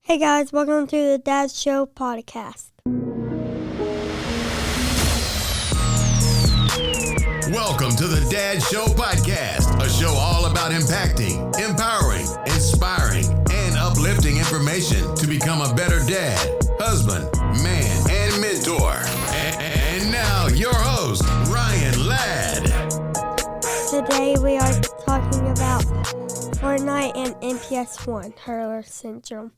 Hey guys, welcome to the Dad Show podcast. Welcome to the Dad Show podcast, a show all about impacting, empowering, inspiring, and uplifting information to become a better dad, husband, man, and mentor. And now your host, Ryan Ladd. Today we are talking about Fortnite and MPS 1 Hurler syndrome.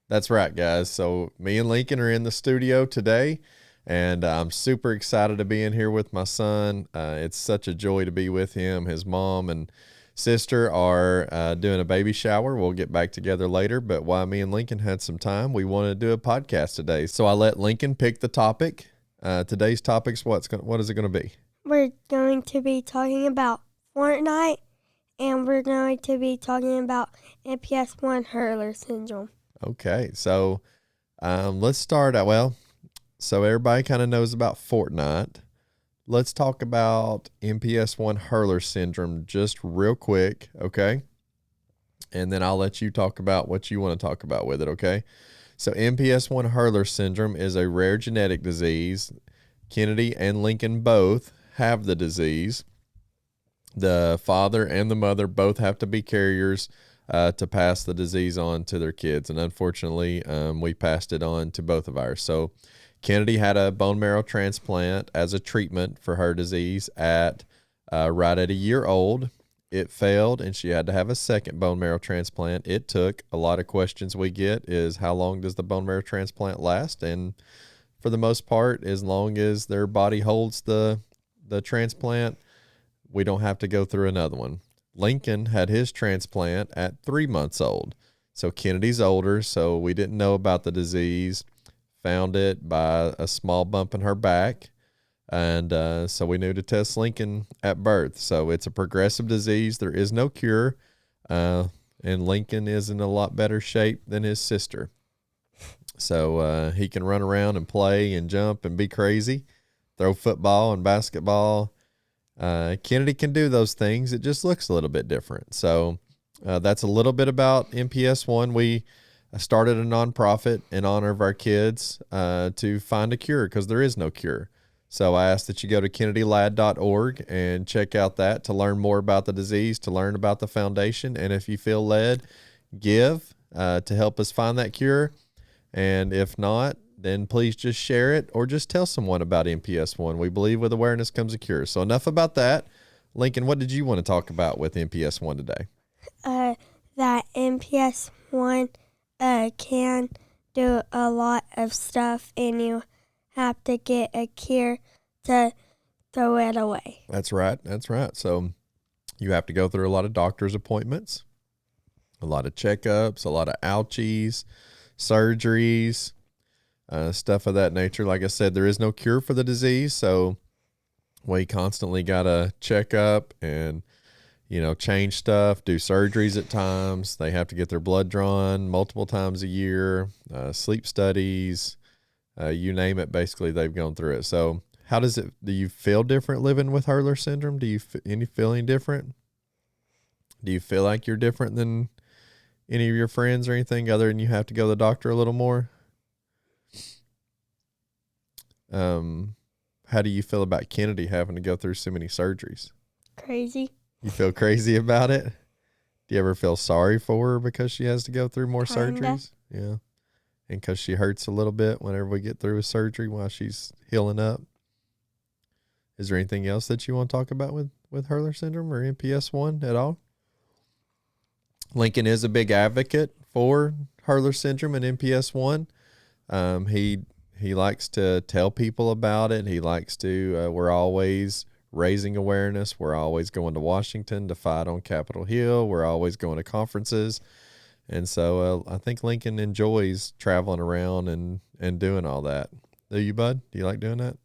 That's right, guys. So me and Lincoln are in the studio today, and I'm super excited to be in here with my son. It's such a joy to be with him. His mom and sister are doing a baby shower. We'll get back together later, but while me and Lincoln had some time, we wanted to do a podcast today. So I let Lincoln pick the topic. Today's topic's what is it going to be? We're going to be talking about Fortnite, and we're going to be talking about MPS 1 Hurler syndrome. Okay, so let's start out. So everybody kind of knows about Fortnite. Let's talk about MPS 1 Hurler syndrome just real quick, okay? And then I'll let you talk about what you want to talk about with it, okay? So MPS 1 Hurler syndrome is a rare genetic disease. Kennedy and Lincoln both have the disease. The father and the mother both have to be carriers to pass the disease on to their kids. And unfortunately, we passed it on to both of ours. So Kennedy had a bone marrow transplant as a treatment for her disease right at a year old. It failed, and she had to have a second bone marrow transplant. It took a lot of questions we get is how long does the bone marrow transplant last? And for the most part, as long as their body holds the transplant, we don't have to go through another one. Lincoln had his transplant at 3 months old. So Kennedy's older, so we didn't know about the disease. Found it by a small bump in her back. And so we knew to test Lincoln at birth. So it's a progressive disease. There is no cure. And Lincoln is in a lot better shape than his sister. So he can run around and play and jump and be crazy, throw football and basketball. Kennedy can do those things. It just looks a little bit different. So that's a little bit about MPS 1. We started a nonprofit in honor of our kids to find a cure because there is no cure. So I ask that you go to KennedyLadd.org and check out that to learn more about the disease, to learn about the foundation. And if you feel led, give to help us find that cure. And if not, then please just share it or just tell someone about MPS 1. We believe with awareness comes a cure. So enough about that. Lincoln, what did you want to talk about with MPS 1 today? That MPS 1 can do a lot of stuff, and you have to get a cure to throw it away. That's right. So you have to go through a lot of doctor's appointments, a lot of checkups, a lot of ouchies, surgeries, stuff of that nature. Like I said, there is no cure for the disease, so we constantly got to check up and, change stuff, do surgeries at times. They have to get their blood drawn multiple times a year, sleep studies, you name it, basically they've gone through it. So how does it, do you feel different living with Hurler syndrome? Do you any feeling different? Do you feel like you're different than any of your friends or anything other than you have to go to the doctor a little more? How do you feel about Kennedy having to go through so many surgeries? Crazy. You feel crazy about it? Do you ever feel sorry for her because she has to go through more Kinda. surgeries? Yeah. And because she hurts a little bit whenever we get through a surgery while she's healing up. Is there anything else that you want to talk about with Hurler syndrome or MPS 1 at all? Lincoln is a big advocate for Hurler syndrome and MPS 1. He likes to tell people about it. He likes to, we're always raising awareness. We're always going to Washington to fight on Capitol Hill. We're always going to conferences. And so I think Lincoln enjoys traveling around and doing all that. Do you, bud? Do you like doing that?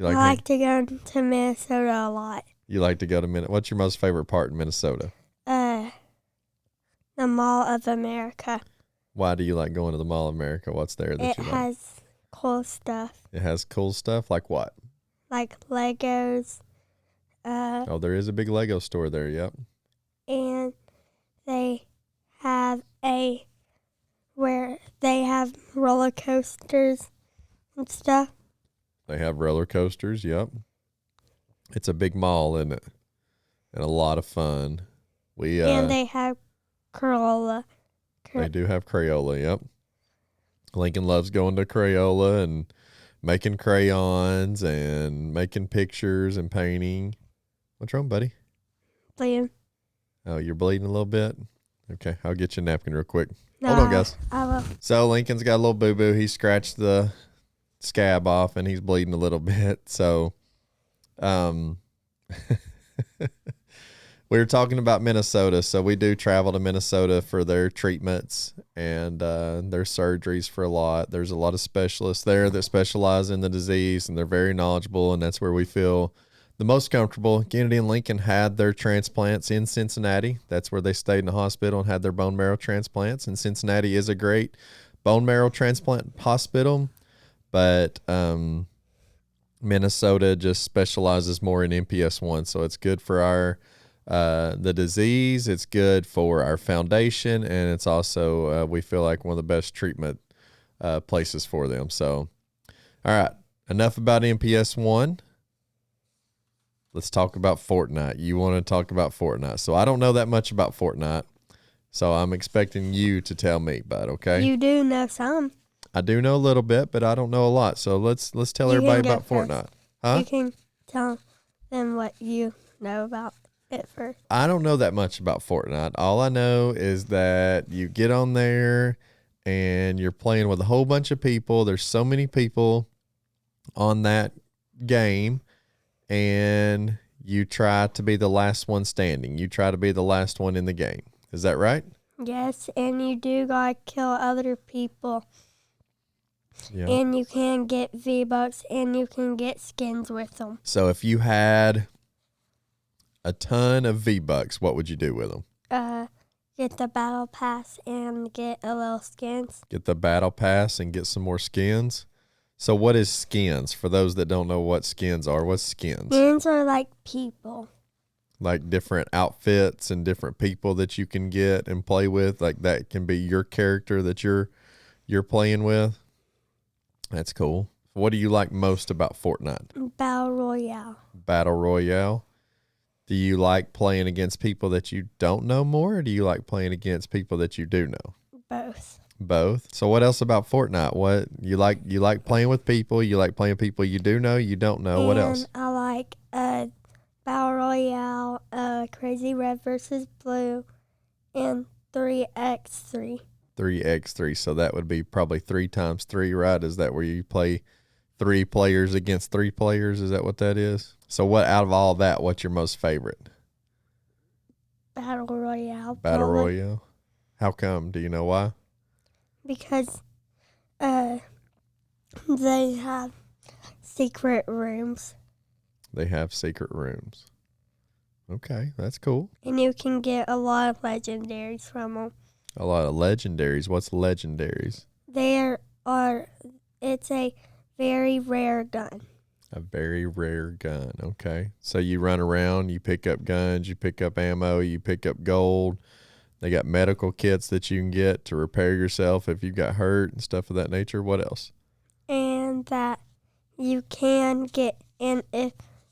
I like to go to Minnesota a lot. You like to go to Minnesota. What's your most favorite part in Minnesota? The Mall of America. Why do you like going to the Mall of America? What's there that you like? It has cool stuff. It has cool stuff? Like what? Like Legos. There is a big Lego store there, yep. And they have a where they have roller coasters and stuff. They have roller coasters. Yep. It's a big mall, isn't it? And a lot of fun. And they have Crayola. They do have Crayola. Yep. Lincoln loves going to Crayola and making crayons and making pictures and painting. What's wrong, buddy? Bleeding. Oh, you're bleeding a little bit? Okay, I'll get you a napkin real quick. Hold on, guys. I will. So Lincoln's got a little boo-boo. He scratched the scab off and he's bleeding a little bit. So we were talking about Minnesota. So we do travel to Minnesota for their treatments and their surgeries for a lot. There's a lot of specialists there that specialize in the disease, and they're very knowledgeable, and that's where we feel the most comfortable. Kennedy and Lincoln had their transplants in Cincinnati. That's where they stayed in the hospital and had their bone marrow transplants. And Cincinnati is a great bone marrow transplant hospital, but Minnesota just specializes more in MPS 1. So it's good for our the disease. It's good for our foundation, and it's also we feel like one of the best treatment places for them. So, all right, enough about MPS 1. Let's talk about Fortnite. You want to talk about Fortnite. So I don't know that much about Fortnite, so I'm expecting you to tell me, bud, okay? You do know some. I do know a little bit, but I don't know a lot. So let's tell everybody about Fortnite. Huh? You can tell them what you know about it first. I don't know that much about Fortnite. All I know is that you get on there and you're playing with a whole bunch of people. There's so many people on that game, and you try to be the last one standing. You try to be the last one in the game. Is that right? Yes, and you do gotta kill other people. Yeah. And you can get V-Bucks, and you can get skins with them. So if you had a ton of V-Bucks, what would you do with them? Get the battle pass and get a little skins. Get the battle pass and get some more skins. So what is skins? For those that don't know what skins are, what's skins? Skins are like people. Like different outfits and different people that you can get and play with. Like that can be your character that you're playing with. That's cool. What do you like most about Fortnite? Battle Royale. Battle Royale. Do you like playing against people that you don't know more, or do you like playing against people that you do know? Both. Both. So what else about Fortnite? What you like? You like playing with people. You like playing people you do know. You don't know. What else? I like Battle Royale, Crazy Red versus Blue, and 3x3. 3x3. So that would be probably 3 times 3, right? Is that where you play 3 players against 3 players? Is that what that is? So what out of all that, what's your most favorite? Battle Royale. Battle probably. Royale. How come? Do you know why? Because they have secret rooms. They have secret rooms. Okay, that's cool. And you can get a lot of legendaries from them. A lot of legendaries. What's legendaries? It's a very rare gun. A very rare gun. Okay. So you run around, you pick up guns, you pick up ammo, you pick up gold. They got medical kits that you can get to repair yourself if you got hurt and stuff of that nature. What else? And that you can get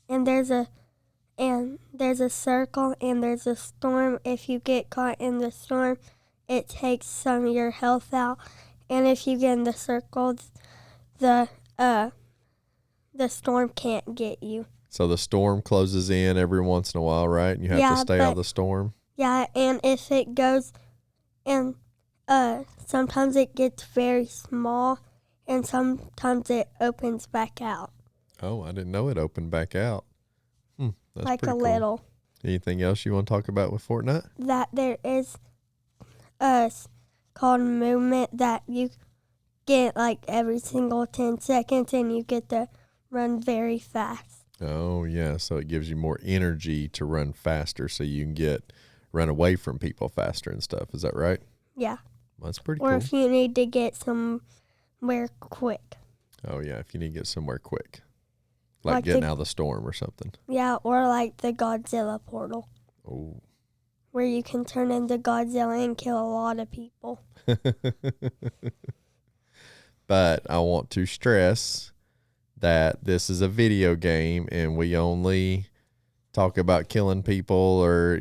there's a circle and there's a storm. If you get caught in the storm, it takes some of your health out. And if you get in the circle, the storm can't get you. So the storm closes in every once in a while, right? And you have to stay out of the storm. Yeah, and if it goes, and sometimes it gets very small, and sometimes it opens back out. Oh, I didn't know it opened back out. That's like a pretty cool. little. Anything else you want to talk about with Fortnite? That there is called movement that you get like every single 10 seconds, and you get to run very fast. Oh, yeah. So it gives you more energy to run faster so you can run away from people faster and stuff. Is that right? Yeah. That's pretty Or cool. if you need to get somewhere quick. Oh, yeah. If you need to get somewhere quick. Like getting out of the storm or something. Yeah, or like the Godzilla portal. Oh, where you can turn into Godzilla and kill a lot of people. But I want to stress that this is a video game and we only talk about killing people or,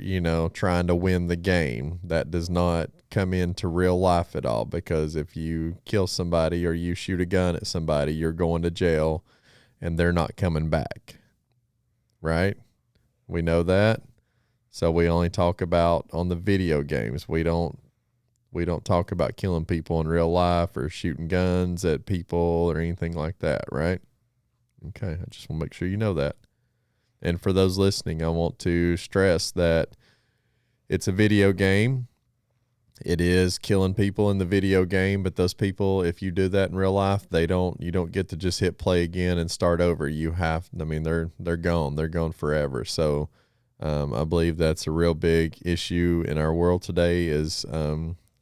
trying to win the game. That does not come into real life at all, because if you kill somebody or you shoot a gun at somebody, you're going to jail and they're not coming back. Right? We know that. So we only talk about on the video games. We don't talk about killing people in real life or shooting guns at people or anything like that, right? Okay, I just want to make sure you know that. And for those listening, I want to stress that it's a video game. It is killing people in the video game, but those people, if you do that in real life, you don't get to just hit play again and start over. They're gone. They're gone forever. So I believe that's a real big issue in our world today is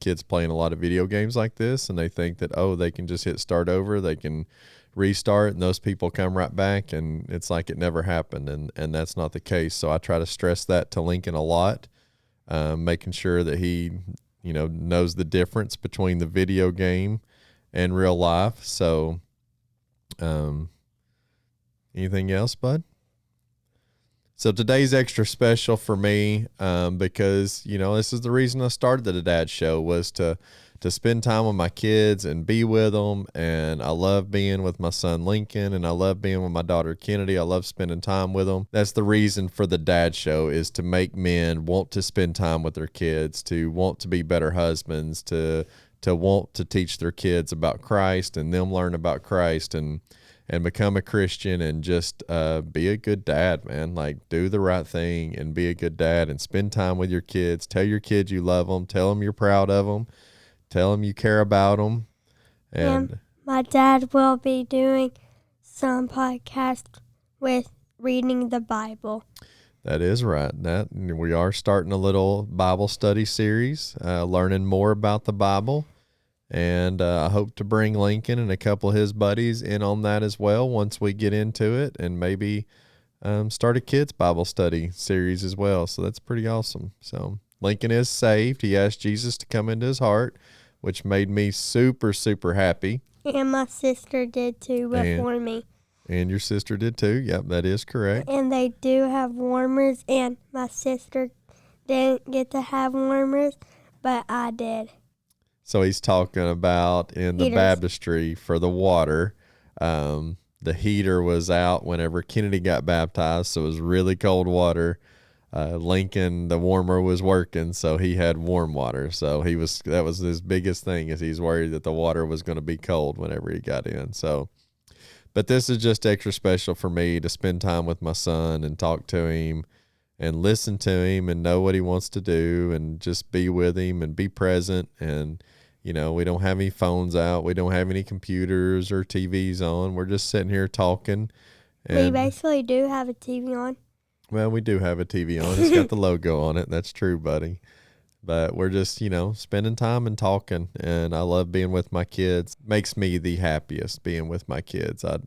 kids playing a lot of video games like this, and they think that, they can just hit start over. They can restart and those people come right back, and it's like it never happened, and that's not the case. So I try to stress that to Lincoln a lot, making sure that he knows the difference between the video game and real life. So anything else, bud? So today's extra special for me because this is the reason I started the Dad Show, was to spend time with my kids and be with them. And I love being with my son Lincoln, and I love being with my daughter Kennedy. I love spending time with them. That's the reason for the Dad Show, is to make men want to spend time with their kids, to want to be better husbands, to want to teach their kids about Christ and them learn about Christ and become a Christian and just be a good dad, man. Like, do the right thing and be a good dad and spend time with your kids. Tell your kids you love them. Tell them you're proud of them. Tell them you care about them. And my dad will be doing some podcast with reading the Bible. That is right. We are starting a little Bible study series, learning more about the Bible. And I hope to bring Lincoln and a couple of his buddies in on that as well once we get into it, and maybe start a kids Bible study series as well. So that's pretty awesome. So Lincoln is saved. He asked Jesus to come into his heart, which made me super, super happy. And my sister did too before me. And your sister did too. Yep, that is correct. And they do have warmers, and my sister didn't get to have warmers, but I did. So he's talking about in the baptistry for the water. The heater was out whenever Kennedy got baptized, so it was really cold water. Lincoln, the warmer was working, so he had warm water. So that was his biggest thing, is he's worried that the water was going to be cold whenever he got in. So, but this is just extra special for me to spend time with my son and talk to him and listen to him and know what he wants to do and just be with him and be present. And we don't have any phones out. We don't have any computers or TVs on. We're just sitting here talking. And we basically do have a TV on. Well, we do have a TV on. It's got the logo on it. That's true, buddy. But we're just, spending time and talking. And I love being with my kids. Makes me the happiest, being with my kids. I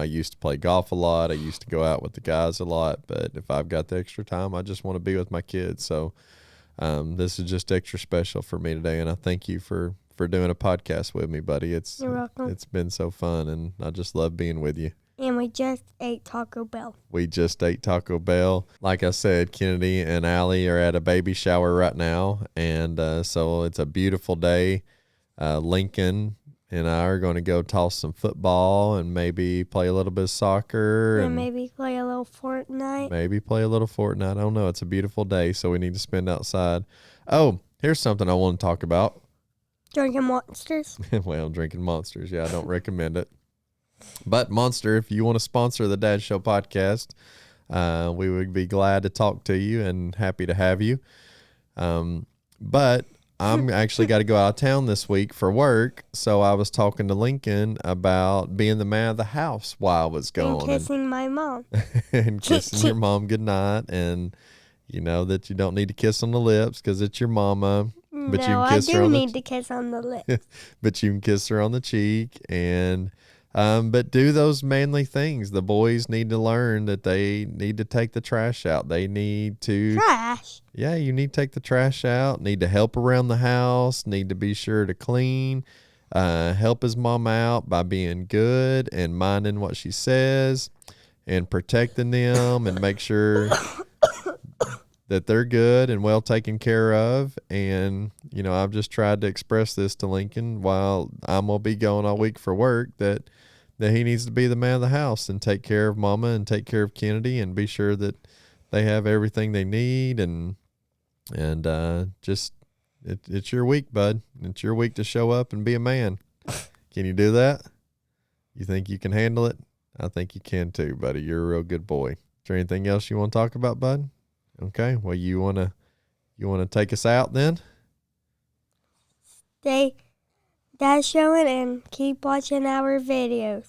used to play golf a lot. I used to go out with the guys a lot. But if I've got the extra time, I just want to be with my kids. So this is just extra special for me today, and I thank you for doing a podcast with me, buddy. You're welcome. It's been so fun, and I just love being with you. And we just ate Taco Bell. Like I said, Kennedy and Allie are at a baby shower right now, and so it's a beautiful day. Lincoln and I are going to go toss some football and maybe play a little bit of soccer. And maybe play a little Fortnite. I don't know. It's a beautiful day, so we need to spend outside. Oh, here's something I want to talk about. Drinking Monsters? Well, drinking Monsters. Yeah, I don't recommend it. But Monster, if you want to sponsor the Dad Show podcast, we would be glad to talk to you and happy to have you. But I'm actually got to go out of town this week for work, so I was talking to Lincoln about being the man of the house while I was gone. And kissing my mom. And kissing your mom goodnight, and that you don't need to kiss on the lips because it's your mama. But no, I do need to kiss on the lips. But you can kiss her on the cheek, and But do those manly things. The boys need to learn that they need to take the trash out. They need to Trash. Yeah, you need to take the trash out, need to help around the house, need to be sure to clean, help his mom out by being good and minding what she says and protecting them and make sure that they're good and well taken care of. And, I've just tried to express this to Lincoln while I'm going to be going all week for work that he needs to be the man of the house and take care of Mama and take care of Kennedy and be sure that they have everything they need. And it's your week, bud. It's your week to show up and be a man. Can you do that? You think you can handle it? I think you can too, buddy. You're a real good boy. Is there anything else you want to talk about, bud? Okay. Well, you wanna take us out then? Stay Dad Showing and keep watching our videos.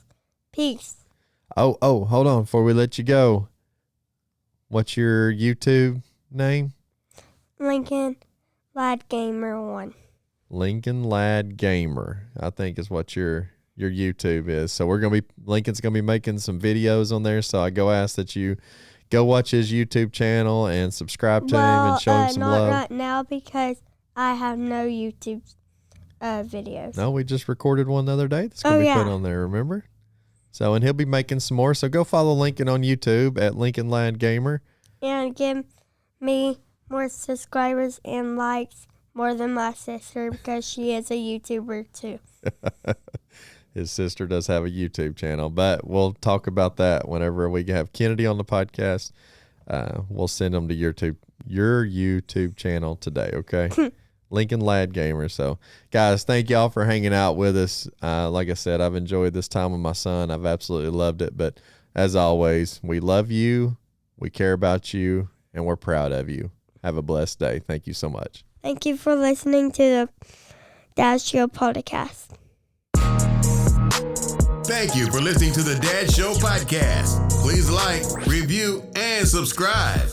Peace. Oh, hold on before we let you go. What's your YouTube name? Lincoln Lad Gamer 1. Lincoln Lad Gamer, I think is what your YouTube is. So Lincoln's gonna be making some videos on there. So I ask that you go watch his YouTube channel and subscribe to him and show him some love. Not right now because I have no YouTube videos. No, we just recorded one the other day that's gonna be put on there. Remember? So and he'll be making some more. So go follow Lincoln on YouTube at Lincoln Lad Gamer and give me more subscribers and likes more than my sister because she is a YouTuber too. His sister does have a YouTube channel, but we'll talk about that whenever we have Kennedy on the podcast. We'll send them to your YouTube channel today, okay? Lincoln Lad Gamer. So, guys, thank y'all for hanging out with us. Like I said, I've enjoyed this time with my son. I've absolutely loved it. But as always, we love you, we care about you, and we're proud of you. Have a blessed day. Thank you so much. Thank you for listening to the Dad Show podcast. Thank you for listening to the Dad Show podcast. Please like, review, and subscribe.